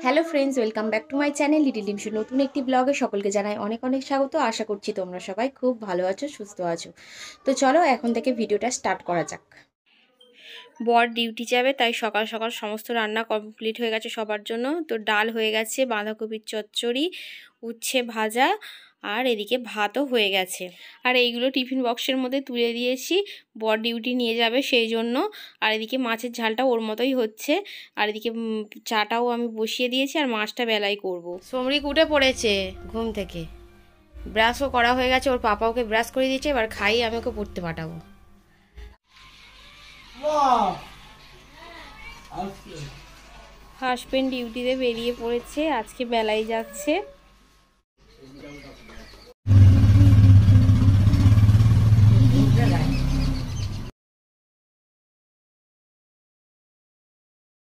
Hello friends, welcome back to my channel little Dimshu. নতুন একটি ব্লগে সকলকে জানাই অনেক অনেক স্বাগত। আশা করছি তোমরা সবাই খুব ভালো আছো, সুস্থ আছো। তো চলো এখন থেকে ভিডিওটা স্টার্ট করা যাক। বর ডিউটি যাবে, তাই সকাল সকাল সমস্ত রান্না কমপ্লিট হয়ে গেছে সবার জন্য। তো ডাল হয়ে গেছে, বাঁধাকপির চচ্চড়ি, উচ্ছে ভাজা, আর এদিকে ভাতও হয়ে গেছে। আর এইগুলো টিফিন বক্সের মধ্যে তুলে দিয়েছি, বর ডিউটি নিয়ে যাবে সেই জন্য। আর এদিকে মাছের ঝালটা ওর মতোই হচ্ছে। আর এদিকে চাটাও আমি বসিয়ে দিয়েছি, আর মাছটা বেলাই করব। সমরিক উঠে পড়েছে ঘুম থেকে, ব্রাশও করা হয়ে গেছে, ওর পাপা ওকে ব্রাশ করে দিয়েছে। এবার খাই, আমি ওকে পড়তে পাঠাবো। হাজবেন্ড ডিউটিতে বেরিয়ে পড়েছে, আজকে বেলায় যাচ্ছে।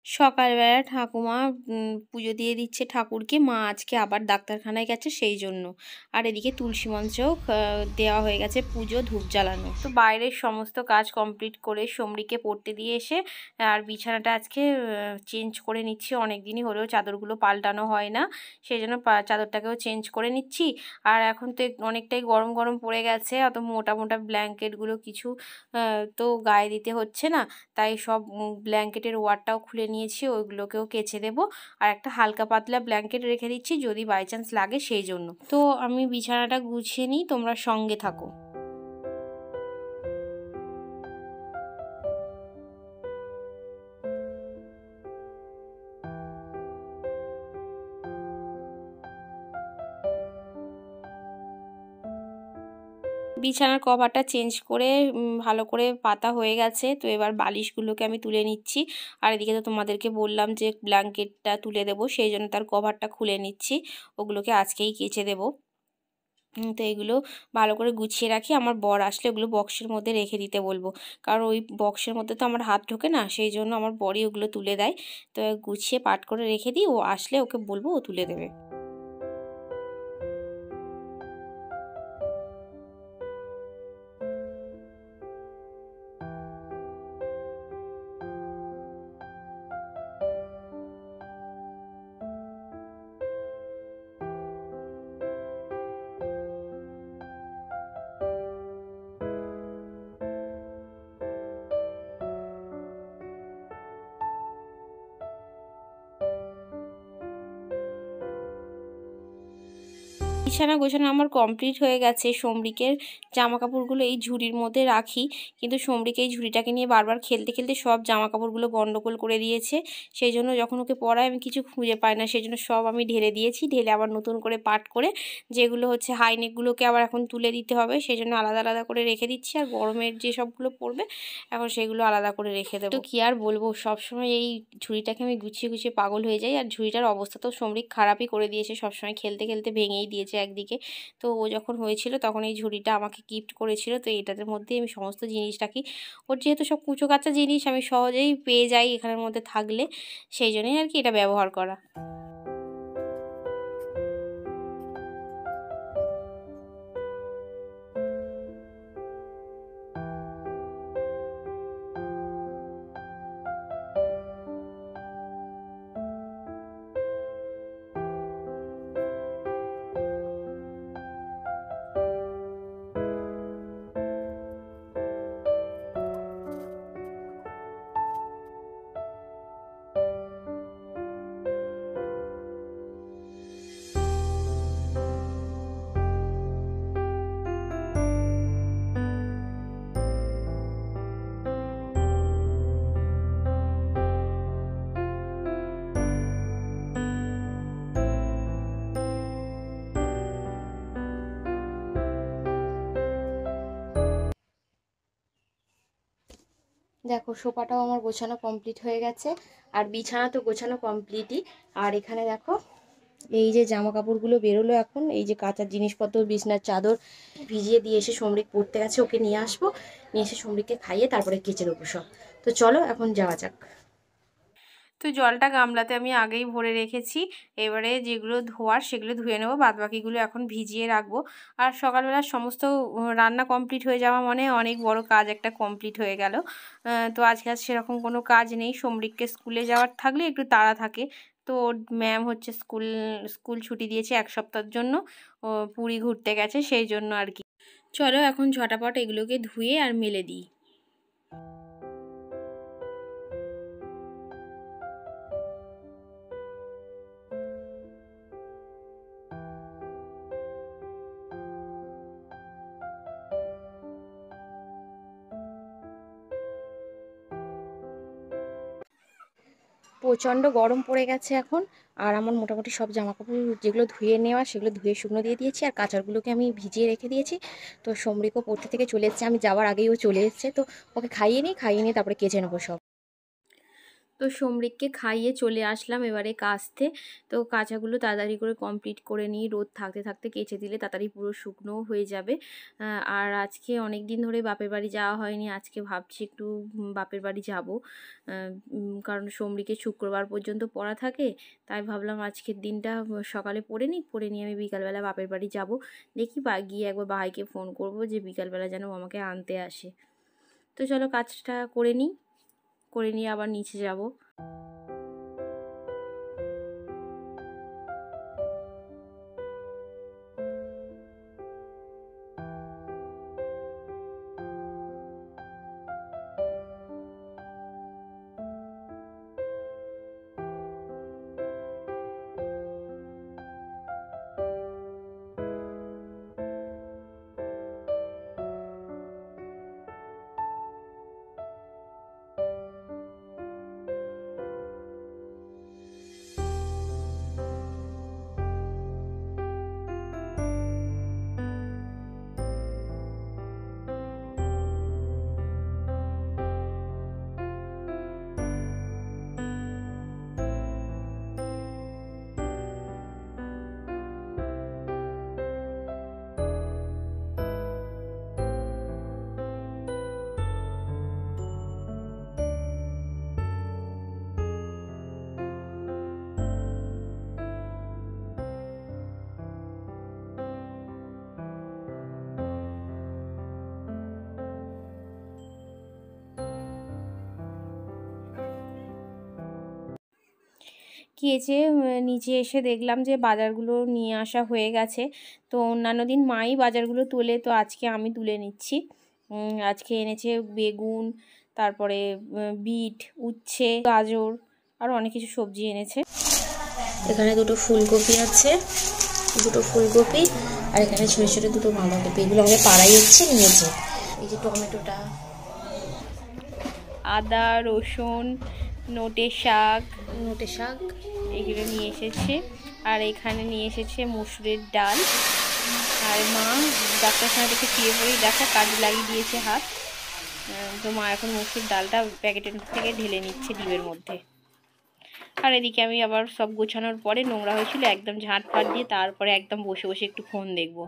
সকালবেলা ঠাকুমা পুজো দিয়ে দিচ্ছে ঠাকুরকে। মা আজকে আবার ডাক্তারখানায় গেছে সেই জন্য। আর এদিকে তুলসী মঞ্চও দেওয়া হয়ে গেছে পুজো, ধূপ জ্বালানো। তো বাইরের সমস্ত কাজ কমপ্লিট করে সমরিকে পড়তে দিয়ে এসে আর বিছানাটা আজকে চেঞ্জ করে নিচ্ছি। অনেক দিনই হলেও চাদরগুলো পাল্টানো হয় না, সেই জন্য চাদরটাকেও চেঞ্জ করে নিচ্ছি। আর এখন তো অনেকটাই গরম গরম পড়ে গেছে, অত মোটা মোটা ব্ল্যাঙ্কেটগুলো কিছু তো গায়ে দিতে হচ্ছে না, তাই সব ব্ল্যাঙ্কেটের ওয়ারটাও খুলে নিয়েছি, ওইগুলোকেও কেচে দেবো। আর একটা হালকা পাতলা ব্ল্যাঙ্কেট রেখে দিচ্ছি যদি বাই চান্স লাগে সেই জন্য। তো আমি বিছানাটা গুছিয়ে নিই, তোমরা সঙ্গে থাকো। বিছানার কভারটা চেঞ্জ করে ভালো করে পাতা হয়ে গেছে। তো এবার বালিশগুলোকে আমি তুলে নিচ্ছি। আর এদিকে তো তোমাদেরকে বললাম যে ব্ল্যাঙ্কেটটা তুলে দেবো, সেই জন্য তার কভারটা খুলে নিচ্ছি। ওগুলোকে আজকেই কেচে দেবো। তো এগুলো ভালো করে গুছিয়ে রাখি, আমার বর আসলে ওগুলো বক্সের মধ্যে রেখে দিতে বলবো, কারণ ওই বক্সের মধ্যে তো আমার হাত ঢোকে না, সেই জন্য আমার বরই ওগুলো তুলে দেয়। তো গুছিয়ে পাট করে রেখে দিই, ও আসলে ওকে বলবো, ও তুলে দেবে। বিছানা গোছানো আমার কমপ্লিট হয়ে গেছে। সমরিকের জামা কাপড়গুলো এই ঝুড়ির মধ্যে রাখি, কিন্তু সমরিক এই ঝুড়িটাকে নিয়ে বারবার খেলতে খেলতে সব জামা কাপড়গুলো গন্ডগোল করে দিয়েছে। সেই জন্য যখন ওকে পরায় আমি কিছু খুঁজে পাই না, সেই জন্য সব আমি ঢেলে দিয়েছি। ঢেলে আবার নতুন করে পাট করে, যেগুলো হচ্ছে হাইনেকগুলোকে আবার এখন তুলে দিতে হবে, সেই জন্য আলাদা আলাদা করে রেখে দিচ্ছি। আর গরমের যে সবগুলো পড়বে এখন সেগুলো আলাদা করে রেখে দেবো। তো কী আর বলবো, সবসময় এই ঝুড়িটাকে আমি গুছিয়ে গুছিয়ে পাগল হয়ে যাই। আর ঝুড়িটার অবস্থা তো সমরিক খারাপই করে দিয়েছে, সবসময় খেলতে খেলতে ভেঙেই দিয়েছে একদিকে। তো ও যখন হয়েছিল তখন এই ঝুড়িটা আমাকে গিফট করেছিল, তো এটার মধ্যে আমি সমস্ত জিনিস রাখি। ওর যেহেতু সব কুচো কাচা জিনিস আমি সহজেই পেয়ে যাই এখানের মধ্যে থাকলে, সেই জন্যই আর কি এটা ব্যবহার করা। দেখো সোফাটাও আমার গোছানো কমপ্লিট হয়ে গেছে, আর বিছানা তো গোছানো কমপ্লিটই। আর এখানে দেখো এই যে জামা কাপড়গুলো বেরোলো, এখন এই যে কাঁচার জিনিসপত্র, বিছনার চাদর ভিজিয়ে দিয়ে এসে সমরিক পড়তে গেছে, ওকে নিয়ে আসবো, নিয়ে এসে সমরিককে খাইয়ে তারপরে কেচে দেবো সব। তো চলো এখন যাওয়া যাক। তো জলটা গামলাতে আমি আগেই ভরে রেখেছি, এবারে যেগুলো ধোয়ার সেগুলো ধুয়ে নেবো, বাদবাকিগুলো এখন ভিজিয়ে রাখবো। আর সকালবেলা সমস্ত রান্না কমপ্লিট হয়ে যাওয়া মানে অনেক বড় কাজ একটা কমপ্লিট হয়ে গেল। তো আজকে আর সেরকম কোনো কাজ নেই, সমরিককে স্কুলে যাওয়ার থাকলে একটু তাড়া থাকে, তো ওর ম্যাম হচ্ছে স্কুল ছুটি দিয়েছে 1 সপ্তাহের জন্য, ও পুরী ঘুরতে গেছে সেই জন্য আর কি। চলো এখন ঝটাপট এগুলোকে ধুয়ে আর মেলে দিই। প্রচণ্ড গরম পড়ে গেছে এখন, আর আমার মোটামুটি সব জামাকাপড় যেগুলো ধুয়ে নেওয়া সেগুলো ধুয়ে শুকনো দিয়ে দিয়েছি, আর কাচারগুলোকে আমি ভিজিয়ে রেখে দিয়েছি। তো সমরিকও পড়তে থেকে চলে এসেছে, আমি যাওয়ার আগেই ও চলে এসেছে, তো ওকে খাইয়ে নিয়ে তারপরে কেচে নেবো সব। তো সমরিককে খাইয়ে চলে আসলাম এবারে কাচতে। তো কাচাগুলো তাড়াতাড়ি করে কমপ্লিট করে নিই, রোদ থাকতে থাকতে কেচে দিলে তাড়াতাড়ি পুরো শুকনোও হয়ে যাবে। আর আজকে অনেক দিন ধরে বাপের বাড়ি যাওয়া হয়নি, আজকে ভাবছি একটু বাপের বাড়ি যাব, কারণ সমরিকের শুক্রবার পর্যন্ত পড়া থাকে। তাই ভাবলাম আজকের দিনটা সকালে পড়ে নিয়ে আমি বিকালবেলা বাপের বাড়ি যাব। দেখি গিয়ে একবার ভাইকে ফোন করব যে বিকালবেলা যেন আমাকে আনতে আসে। তো চলো কাজটা করে নিয়ে আবার নিচে যাব। গিয়েছে নিচে এসে দেখলাম যে বাজারগুলো নিয়ে আসা হয়ে গেছে। তো অন্যান্য দিন মাই বাজারগুলো তোলে, তো আজকে আমি তুলে নিচ্ছি। আজকে এনেছে বেগুন, তারপরে বিট, উচ্ছে, গাজর, আরও অনেক কিছু সবজি এনেছে। এখানে দুটো ফুলকপি আছে, আর এখানে ছোটো ছোটো দুটো বাঁধাকপি, এগুলো আমাদের পাড়াই হচ্ছে, নিয়েছে। এই যে টমেটোটা, আদা, রসুন, নোটে শাক এগুলো নিয়ে এসেছে। আর এখানে নিয়ে এসেছে মুসুরের ডাল। আর মা ডাক্তারখানা থেকে ফিরে পড়েই দেখো কাজে লাগিয়ে দিয়েছে হাত। তো মা এখন মুসুর ডালটা প্যাকেটের থেকে ঢেলে নিচ্ছে ডিবের মধ্যে। আর এদিকে আমি আবার সব গোছানোর পরে নোংরা হয়েছিল একদম ঝাঁটফাট দিয়ে, তারপরে একদম বসে বসে একটু ফোন দেখবো।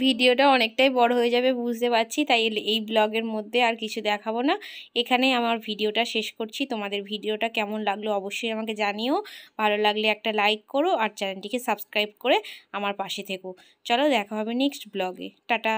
ভিডিওটা অনেকটাই বড় হয়ে যাবে বুঝতে পারছি, তাই এই ব্লগের মধ্যে আর কিছু দেখাবো না। এখানেই আমার ভিডিওটা শেষ করছি। তোমাদের ভিডিওটা কেমন লাগলো অবশ্যই আমাকে জানিও। ভালো লাগলে একটা লাইক করো আর চ্যানেলটিকে সাবস্ক্রাইব করে আমার পাশে থেকো। চলো দেখা হবে নেক্সট ব্লগে। টাটা।